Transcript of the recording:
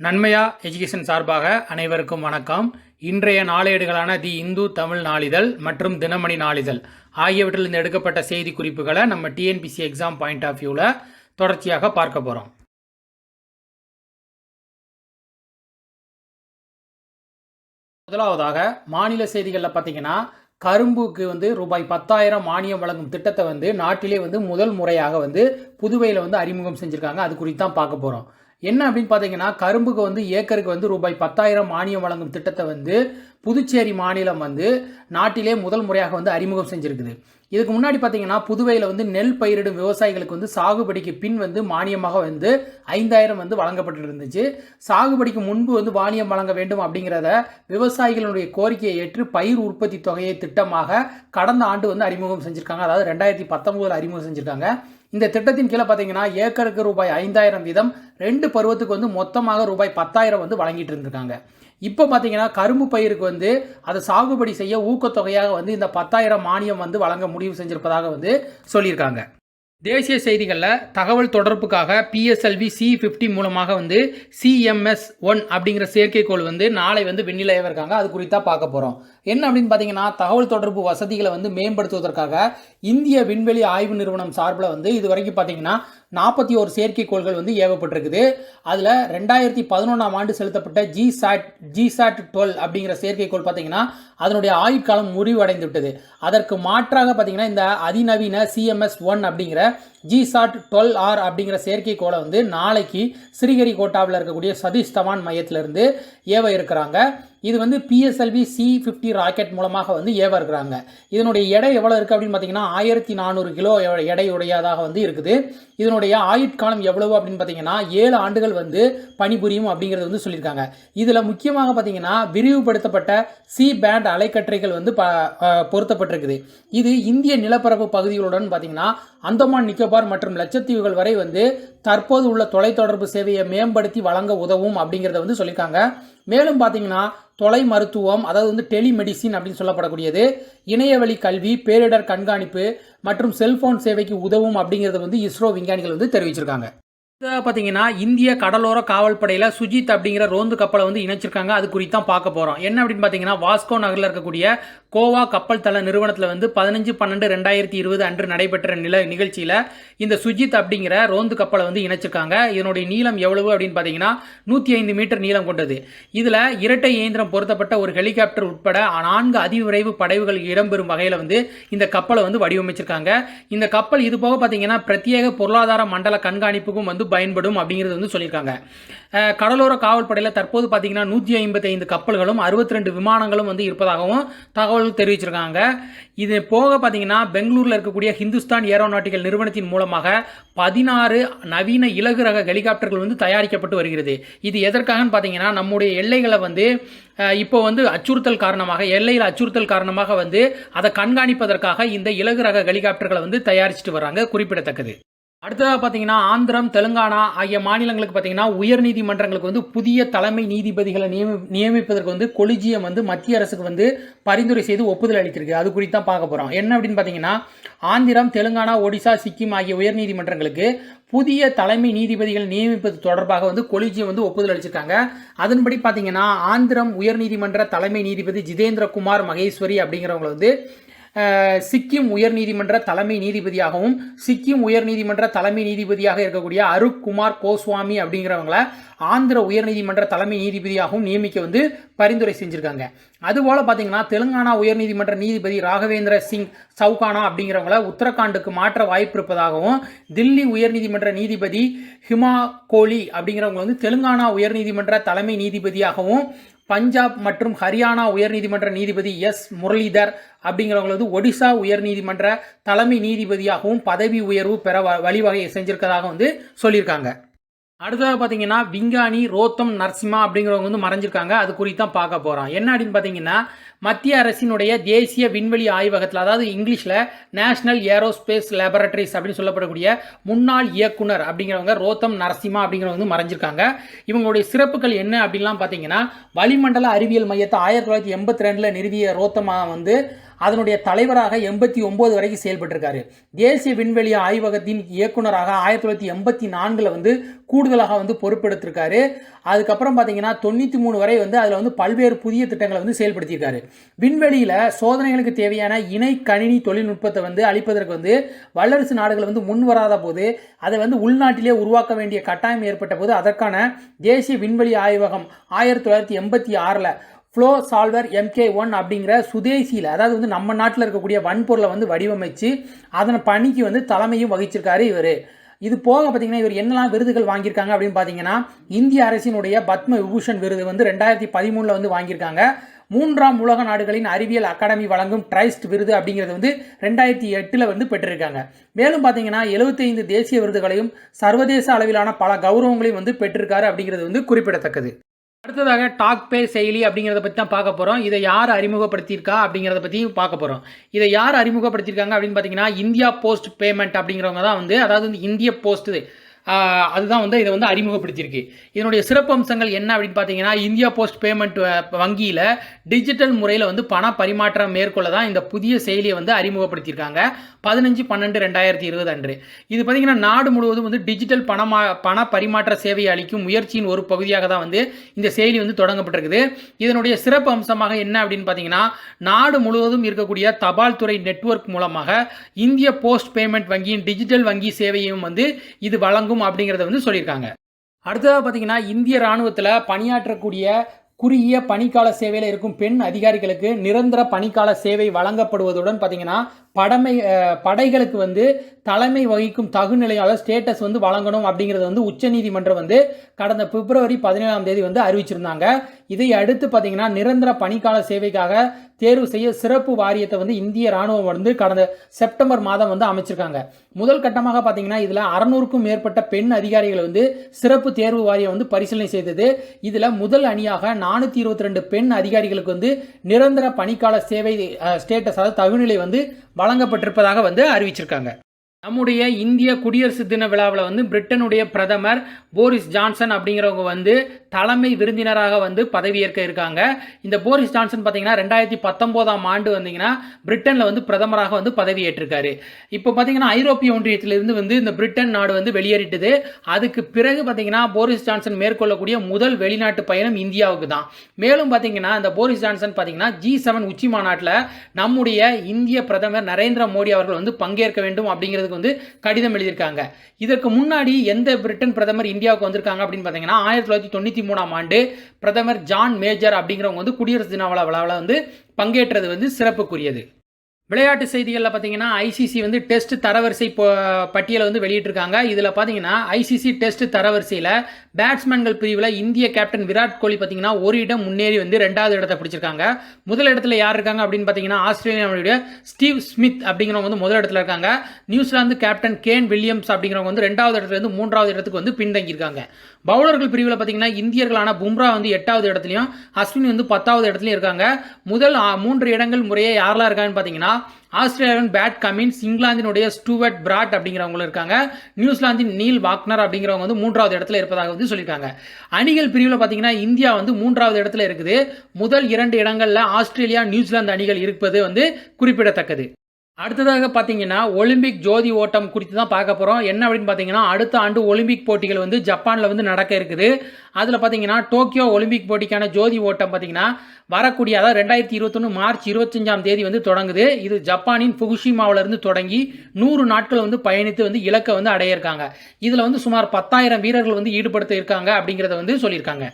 நன்மையா எஜுகேஷன் சார்பாக அனைவருக்கும் வணக்கம். இன்றைய நாளேடுகளான தி இந்து தமிழ் நாளிதழ் மற்றும் தினமணி நாளிதழ் ஆகியவற்றிலிருந்து எடுக்கப்பட்ட செய்தி குறிப்புகளை நம்ம டிஎன்பிசி எக்ஸாம் பாயிண்ட் ஆஃப் வியூவில் தொடர்ச்சியாக பார்க்க போகிறோம். முதலாவதாக மாநில செய்திகளில் பார்த்தீங்கன்னா, கரும்புக்கு ரூபாய் 10,000 மானியம் வழங்கும் திட்டத்தை நாட்டிலே முதல் முறையாக புதுவையில் அறிமுகம் செஞ்சுருக்காங்க. அது குறித்து தான் பார்க்க போகிறோம். என்ன அப்படின்னு பார்த்தீங்கன்னா, கரும்புக்கு ஏக்கருக்கு ரூபாய் 10,000 மானியம் வழங்கும் திட்டத்தை புதுச்சேரி மாநிலம் நாட்டிலே முதல் முறையாக அறிமுகம் செஞ்சுருக்குது. இதுக்கு முன்னாடி பார்த்தீங்கன்னா, புதுவையில் நெல் பயிரிடும் விவசாயிகளுக்கு சாகுபடிக்கு பின் மானியமாக 5,000 வழங்கப்பட்டு இருந்துச்சு. சாகுபடிக்கு முன்பு மானியம் வழங்க வேண்டும் அப்படிங்கிறத விவசாயிகளுடைய கோரிக்கையை ஏற்று பயிர் உற்பத்தி தொகையை திட்டமாக கடந்த ஆண்டு அறிமுகம் செஞ்சுருக்காங்க. அதாவது 2019 அறிமுகம் செஞ்சுருக்காங்க. இந்த திட்டத்தின் கீழே பார்த்தீங்கன்னா, ஏக்கருக்கு ரூபாய் 5,000 வீதம் 2 பருவத்துக்கு மொத்தமாக ரூபாய் 10,000 வழங்கிட்டு இருந்திருக்காங்க. இப்போ பார்த்தீங்கன்னா, கரும்பு பயிருக்கு அதை சாகுபடி செய்ய ஊக்கத்தொகையாக இந்த 10,000 மானியம் வழங்க முடிவு செஞ்சிருப்பதாக சொல்லியிருக்காங்க. தேசிய செய்திகளில் தகவல் தொடர்புக்காக PSLV C50 மூலமாக CMS-1 அப்படிங்கிற செயற்கைக்கோள் நாளை விண்ணில் ஏவ அது குறித்தா பார்க்க போகிறோம். என்ன அப்படின்னு பார்த்தீங்கன்னா, தகவல் தொடர்பு வசதிகளை மேம்படுத்துவதற்காக இந்திய விண்வெளி ஆய்வு நிறுவனம் சார்பில் இது வரைக்கும் பார்த்தீங்கன்னா 41 செயற்கைக்கோள்கள் ஏவப்பட்டிருக்குது. அதில் 2011ஆம் ஆண்டு செலுத்தப்பட்ட GSAT-12 அப்படிங்கிற செயற்கைக்கோள் பார்த்தீங்கன்னா அதனுடைய ஆயுட்காலம் முடிவடைந்து விட்டது. அதற்கு மாற்றாக பார்த்தீங்கன்னா இந்த அதிநவீன CMS-1 அப்படிங்கிற GSAT-12R அப்படிங்கிற செயற்கைக்கோளை நாளைக்கு ஸ்ரீஹரிகோட்டாவில் இருக்கக்கூடிய சதீஷ் தவான் மையத்திலிருந்து ஏவ இருக்கிறாங்க. இது PSLV C50 ராக்கெட் மூலமாக ஏவ இருக்கிறாங்க. இதனுடைய எடை எவ்வளோ இருக்குது அப்படின்னு பார்த்தீங்கன்னா 1400 கிலோ எடையுடையதாக இருக்குது. இதனுடைய ஆயுட்காலம் எவ்வளவு அப்படின்னு பார்த்தீங்கன்னா 7 ஆண்டுகள் பணிபுரியும் அப்படிங்கிறது சொல்லியிருக்காங்க. இதில் முக்கியமாக பார்த்தீங்கன்னா விரிவுபடுத்தப்பட்ட C பேண்ட் அலைக்கற்றைகள் பொருத்தப்பட்டிருக்குது. இது இந்திய நிலப்பரப்பு பகுதிகளுடன் பார்த்தீங்கன்னா அந்தமான் நிக்கோபார் மற்றும் லட்சத்தீவுகள் வரை தற்போது உள்ள தொலைத்தொடர்பு சேவையை மேம்படுத்தி வழங்க உதவும் அப்படிங்கிறத சொல்லியிருக்காங்க. மேலும் பார்த்தீங்கன்னா தொலை மருத்துவம், அதாவது டெலிமெடிசின் அப்படின்னு சொல்லப்படக்கூடியது, இணையவழி கல்வி, பேரிடர் கண்காணிப்பு மற்றும் செல்போன் சேவைக்கு உதவும் அப்படிங்கிறத இஸ்ரோ விஞ்ஞானிகள் தெரிவிச்சிருக்காங்க. பார்த்தீங்கன்னா இந்திய கடலோர காவல் படையில் சுஜித் அப்படிங்கிற ரோந்து கப்பலை இணைச்சிருக்காங்க. அது குறித்து தான் பார்க்க போகிறோம். என்ன அப்படின்னு பார்த்தீங்கன்னா, வாஸ்கோ நகரில் இருக்கக்கூடிய கோவா கப்பல் தள நிறுவனத்தில் 15/12/2020 அன்று நடைபெற்ற நிகழ்ச்சியில் இந்த சுஜித் அப்படிங்கிற ரோந்து கப்பலை இணைச்சிருக்காங்க. இதனுடைய நீளம் எவ்வளவு அப்படின்னு பார்த்தீங்கன்னா 105 மீட்டர் நீளம் கொண்டது. இதில் இரட்டை இயந்திரம் பொருத்தப்பட்ட ஒரு ஹெலிகாப்டர் உட்பட 4 அதிவிரைவு படைவுகள் இடம்பெறும் வகையில் இந்த கப்பலை வடிவமைச்சிருக்காங்க. இந்த கப்பல் இது போக பார்த்தீங்கன்னா பிரத்யேக பொருளாதார மண்டல கண்காணிப்புக்கும் பயன்படும் அப்படிங்கிறது சொல்லியிருக்காங்க. கடலோர காவல் படையில் தற்போது பார்த்தீங்கன்னா 155 கப்பல்களும் 62 விமானங்களும் இருப்பதாகவும் தகவல் தெரிவிச்சிருக்காங்க. இது போக பார்த்தீங்கன்னா பெங்களூரில் இருக்கக்கூடிய ஹிந்துஸ்தான் ஏரோநாட்டிக்கல் நிறுவனத்தின் மூலமாக 16 நவீன இலகு ரக ஹெலிகாப்டர்கள் தயாரிக்கப்பட்டு வருகிறது. இது எதற்காகன்னு பார்த்தீங்கன்னா நம்முடைய எல்லைகளை இப்போ அச்சுறுத்தல் காரணமாக எல்லையில் அச்சுறுத்தல் காரணமாக அதை கண்காணிப்பதற்காக இந்த இலகு ரக ஹெலிகாப்டர்களை தயாரிச்சுட்டு வராங்க, குறிப்பிடத்தக்கது. அடுத்ததாக பார்த்தீங்கன்னா ஆந்திரம், தெலுங்கானா ஆகிய மாநிலங்களுக்கு பார்த்தீங்கன்னா உயர்நீதிமன்றங்களுக்கு புதிய தலைமை நீதிபதிகளை நியமிப்பதற்கு கொலிஜியம் மத்திய அரசுக்கு பரிந்துரை செய்து ஒப்புதல் அளித்திருக்கு. அது குறித்து தான் பார்க்க போகிறோம். என்ன அப்படின்னு பார்த்தீங்கன்னா, ஆந்திரம், தெலுங்கானா, ஒடிசா, சிக்கிம் ஆகிய உயர்நீதிமன்றங்களுக்கு புதிய தலைமை நீதிபதிகள் நியமிப்பது தொடர்பாக கொலிஜியம் ஒப்புதல் அளிச்சிருக்காங்க. அதன்படி பார்த்தீங்கன்னா ஆந்திரம் உயர்நீதிமன்ற தலைமை நீதிபதி ஜிதேந்திர குமார் மகேஸ்வரி அப்படிங்கிறவங்களை சிக்கிம் உயர்நீதிமன்ற தலைமை நீதிபதியாகவும் சிக்கிம் உயர்நீதிமன்ற தலைமை நீதிபதியாக இருக்கக்கூடிய அருக் குமார் கோஸ்வாமி அப்படிங்கிறவங்கள ஆந்திர உயர்நீதிமன்ற தலைமை நீதிபதியாகவும் நியமிக்க பரிந்துரை செஞ்சுருக்காங்க. அதுபோல் பார்த்தீங்கன்னா தெலுங்கானா உயர்நீதிமன்ற நீதிபதி ராகவேந்திர சிங் சவுகானா அப்படிங்கிறவங்கள உத்தரகாண்டுக்கு மாற்ற வாய்ப்பு இருப்பதாகவும், தில்லி உயர்நீதிமன்ற நீதிபதி ஹிமா கோலி அப்படிங்கிறவங்க தெலுங்கானா உயர்நீதிமன்ற தலைமை நீதிபதியாகவும், பஞ்சாப் மற்றும் ஹரியானா உயர்நீதிமன்ற நீதிபதி எஸ் முரளிதர் அப்படிங்கிறவங்களது ஒடிசா உயர்நீதிமன்ற தலைமை நீதிபதியாகவும் பதவி உயர்வு பெற வழிவகை செஞ்சிருக்கதாக சொல்லியிருக்காங்க. அடுத்ததாக பார்த்தீங்கன்னா விஞ்ஞானி ரோத்தம் நரசிம்மா அப்படிங்கிறவங்க மறைஞ்சிருக்காங்க. அது குறித்து தான் பார்க்க போகிறோம். என்ன அப்படின்னு பார்த்தீங்கன்னா, மத்திய அரசினுடைய தேசிய விண்வெளி ஆய்வகத்தில், அதாவது இங்கிலீஷில் நேஷனல் ஏரோஸ்பேஸ் லேபரட்டரிஸ் அப்படின்னு சொல்லப்படக்கூடிய முன்னாள் இயக்குனர் அப்படிங்கிறவங்க ரோத்தம் நரசிம்மா அப்படிங்கிறவங்க மறைஞ்சிருக்காங்க. இவங்களுடைய சிறப்புகள் என்ன அப்படின்லாம் பார்த்தீங்கன்னா, வளிமண்டல அறிவியல் மையத்தை 1982 நிறுவிய ரோத்தமா அதனுடைய தலைவராக 89 வரைக்கும் செயல்பட்டிருக்காரு. தேசிய விண்வெளி ஆய்வகத்தின் இயக்குநராக 1984 வந்து கூடுதலாக வந்து பொறுப்பெடுத்திருக்காரு. அதுக்கப்புறம் பார்த்தீங்கன்னா 93 வரை வந்து அதில் வந்து பல்வேறு புதிய திட்டங்களை வந்து செயல்படுத்தியிருக்காரு. விண்வெளியில் சோதனைகளுக்கு தேவையான இணை கணினி தொழில்நுட்பத்தை வந்து அளிப்பதற்கு வந்து வல்லரசு நாடுகள் வந்து முன் வராத போது அதை வந்து உள்நாட்டிலே உருவாக்க வேண்டிய கட்டாயம் ஏற்பட்ட போது அதற்கான தேசிய விண்வெளி ஆய்வகம் 1986 ஃப்ளோ சால்வர் MK1 அப்படிங்கிற சுதேசியில், அதாவது வந்து நம்ம நாட்டில் இருக்கக்கூடிய வன்பொருளை வந்து வடிவமைச்சு அதன் பணிக்கு வந்து தலைமையும் வகிச்சிருக்காரு இவர். இது போக பார்த்தீங்கன்னா இவர் என்னெல்லாம் விருதுகள் வாங்கியிருக்காங்க அப்படின்னு பார்த்தீங்கன்னா, இந்திய அரசினுடைய பத்ம விபூஷன் விருது வந்து 2013 வந்து வாங்கியிருக்காங்க. 3ஆம் உலக நாடுகளின் அறிவியல் அகாடமி வழங்கும் ட்ரைஸ்ட் விருது அப்படிங்கிறது வந்து 2008 வந்து பெற்றிருக்காங்க. மேலும் பார்த்தீங்கன்னா 75 தேசிய விருதுகளையும் சர்வதேச அளவிலான பல கௌரவங்களையும் வந்து பெற்றிருக்காரு அப்படிங்கிறது வந்து குறிப்பிடத்தக்கது. அடுத்ததாக டாக் பே செயலி அப்படிங்கிறத பற்றி தான் பார்க்க போகிறோம். இதை யார் அறிமுகப்படுத்தியிருக்கா அப்படிங்கிறத பற்றியும் பார்க்க போகிறோம். இதை யார் அறிமுகப்படுத்தியிருக்காங்க அப்படின்னு பார்த்தீங்கன்னா, இந்தியா போஸ்ட் பேமெண்ட் அப்படிங்கிறவங்க தான் வந்து, அதாவது வந்து இந்திய போஸ்ட் அதுதான் வந்து இதை வந்து அறிமுகப்படுத்தியிருக்கு. இதனுடைய சிறப்பு அம்சங்கள் என்ன அப்படின்னு பார்த்தீங்கன்னா, இந்தியா போஸ்ட் பேமெண்ட் வங்கியில் டிஜிட்டல் முறையில் வந்து பண பரிமாற்றம் மேற்கொள்ள தான் இந்த புதிய செயலியை வந்து அறிமுகப்படுத்தியிருக்காங்க 15/12/2020 அன்று. இது பார்த்தீங்கன்னா நாடு முழுவதும் வந்து டிஜிட்டல் பண பரிமாற்ற சேவையை அளிக்கும் முயற்சியின் ஒரு பகுதியாக தான் வந்து இந்த செயலி வந்து தொடங்கப்பட்டிருக்குது. இதனுடைய சிறப்பு அம்சமாக என்ன அப்படின்னு பார்த்தீங்கன்னா, நாடு முழுவதும் இருக்கக்கூடிய தபால் துறை நெட்வொர்க் மூலமாக இந்திய போஸ்ட் பேமெண்ட் வங்கியின் டிஜிட்டல் வங்கி சேவையும் வந்து இது வழங்கும் அப்படிங்கிறத வந்து சொல்லியிருக்காங்க. அடுத்ததாக பார்த்தீங்கன்னா, இந்திய ராணுவத்தில் பணியாற்றக்கூடிய குறுகிய பணிக்கால சேவையில் இருக்கும் பெண் அதிகாரிகளுக்கு நிரந்தர பணிக்கால சேவை வழங்கப்படுவதுடன் பார்த்தீங்கன்னா படைகளுக்கு வந்து தலைமை வகிக்கும் தகுநிலையாளர் ஸ்டேட்டஸ் வந்து வழங்கணும் அப்படிங்கிறது வந்து உச்சநீதிமன்றம் வந்து கடந்த பிப்ரவரி 17 வந்து அறிவிச்சிருந்தாங்க. இதை அடுத்து பார்த்தீங்கன்னா நிரந்தர பணிக்கால சேவைக்காக தேர்வு செய்ய சிறப்பு வாரியத்தை வந்து இந்திய ராணுவம் வந்து கடந்த செப்டம்பர் மாதம் வந்து அமைச்சிருக்காங்க. முதல் கட்டமாக பார்த்தீங்கன்னா இதில் 600க்கும் மேற்பட்ட பெண் அதிகாரிகள் வந்து சிறப்பு தேர்வு வாரியம் வந்து பரிசீலனை செய்தது. இதில் முதல் அணியாக 422 பெண் அதிகாரிகளுக்கு வந்து நிரந்தர பணிக்கால சேவை ஸ்டேட்டஸ், அதாவது தகுநிலை வந்து வழங்கப்பட்டிருப்பதாக வந்து அறிவிச்சிருக்காங்க. நம்முடைய இந்திய குடியரசு தின விழாவில் வந்து பிரிட்டனுடைய பிரதமர் போரிஸ் ஜான்சன் அப்படிங்கிறவங்க வந்து தலைமை விருந்தினராக வந்து பதவியேற்க இருக்காங்க. இந்த போரிஸ் ஜான்சன் பார்த்தீங்கன்னா 2019 ஆண்டு வந்தீங்கன்னா பிரிட்டனில் வந்து பிரதமராக வந்து பதவியேற்றிருக்காரு. இப்போ பார்த்தீங்கன்னா ஐரோப்பிய ஒன்றியத்திலிருந்து வந்து இந்த பிரிட்டன் நாடு வந்து வெளியேறிட்டது. அதுக்கு பிறகு பார்த்தீங்கன்னா போரிஸ் ஜான்சன் மேற்கொள்ளக்கூடிய முதல் வெளிநாட்டு பயணம் இந்தியாவுக்கு தான். மேலும் பார்த்தீங்கன்னா இந்த போரிஸ் ஜான்சன் பார்த்தீங்கன்னா G7 உச்சி மாநாட்டில் நம்முடைய இந்திய பிரதமர் நரேந்திர மோடி அவர்கள் வந்து பங்கேற்க வேண்டும் அப்படிங்கிறது வந்து கடிதம் எழுதியிருக்காங்க. இதற்கு முன்னாடி எந்த பிரிட்டன் பிரதமர் இந்தியாவுக்கு வந்திருக்காங்க அப்படின்னு பார்த்தீங்கன்னா 1993 ஆண்டு பிரதமர் ஜான் மேஜர் அப்படிங்கிறவங்க வந்து குடியரசு தின விழாவில் வந்து பங்கேற்றது வந்து சிறப்புக்குரியது. விளையாட்டு செய்திகளில் பார்த்தீங்கன்னா ஐசிசி வந்து டெஸ்ட் தரவரிசை பட்டியலை வந்து வெளியிட்டிருக்காங்க. இதில் பார்த்தீங்கன்னா ஐசிசி டெஸ்ட் தரவரிசையில் பேட்ஸ்மேன்கள் பிரிவில் இந்திய கேப்டன் விராட் கோலி பார்த்தீங்கன்னா ஒரு இடம் முன்னேறி வந்து 2வது இடத்தை பிடிச்சிருக்காங்க. முதல் இடத்துல யார் இருக்காங்க அப்படின்னு பார்த்தீங்கன்னா ஆஸ்திரேலியாவுடைய ஸ்டீவ் ஸ்மித் அப்படிங்கிறவங்க வந்து முதல் இடத்துல இருக்காங்க. நியூசிலாந்து கேப்டன் கேன் வில்லியம்ஸ் அப்படிங்கிறவங்க வந்து 2வது இடத்துல இருந்து 3வது இடத்துக்கு வந்து பின்தங்கியிருக்காங்க. பவுலர்கள் பிரிவில் பார்த்தீங்கன்னா இந்தியர்களான பும்ரா வந்து 8வது இடத்துலையும் அஸ்வின் வந்து 10வது இடத்துலையும் இருக்காங்க. முதல் 3 இடங்கள் முறையே யாரெல்லாம் இருக்காங்கன்னு பார்த்தீங்கன்னா ஆஸ்திரேலியாவின் பேட் கமின்ஸ், இங்கிலாந்தினுடைய ஸ்டூவர்ட் பிராட் அப்படிங்கிறவங்களும் இருக்காங்க. நியூசிலாந்தின் நீல் வாக்னர் அப்படிங்கிறவங்க வந்து 3வது இடத்துல இருப்பதாக வந்து சொல்லியிருக்காங்க. அணிகள் பிரிவில் பார்த்தீங்கன்னா இந்தியா வந்து 3வது இடத்துல இருக்குது. முதல் 2 இடங்களில் ஆஸ்திரேலியா, நியூசிலாந்து அணிகள் இருப்பது வந்து குறிப்பிடத்தக்கது. அடுத்ததாக பார்த்தீங்கன்னா ஒலிம்பிக் ஜோதி ஓட்டம் குறித்து தான் பார்க்க போகிறோம். என்ன அப்படின்னு பார்த்தீங்கன்னா அடுத்த ஆண்டு ஒலிம்பிக் போட்டிகள் வந்து ஜப்பானில் வந்து நடக்க இருக்குது. அதில் பார்த்தீங்கன்னா டோக்கியோ ஒலிம்பிக் போட்டிக்கான ஜோதி ஓட்டம் பார்த்தீங்கன்னா வரக்கூடிய, அதாவது 2021 மார்ச் 25 வந்து தொடங்குது. இது ஜப்பானின் ஃபுகுஷிமாவிலிருந்து தொடங்கி 100 நாட்கள் வந்து பயணித்து வந்து இலக்கை வந்து அடைய இருக்காங்க. இதில் வந்து சுமார் 10,000 வீரர்கள் வந்து ஈடுபடுத்த இருக்காங்க அப்படிங்கிறத வந்து சொல்லியிருக்காங்க.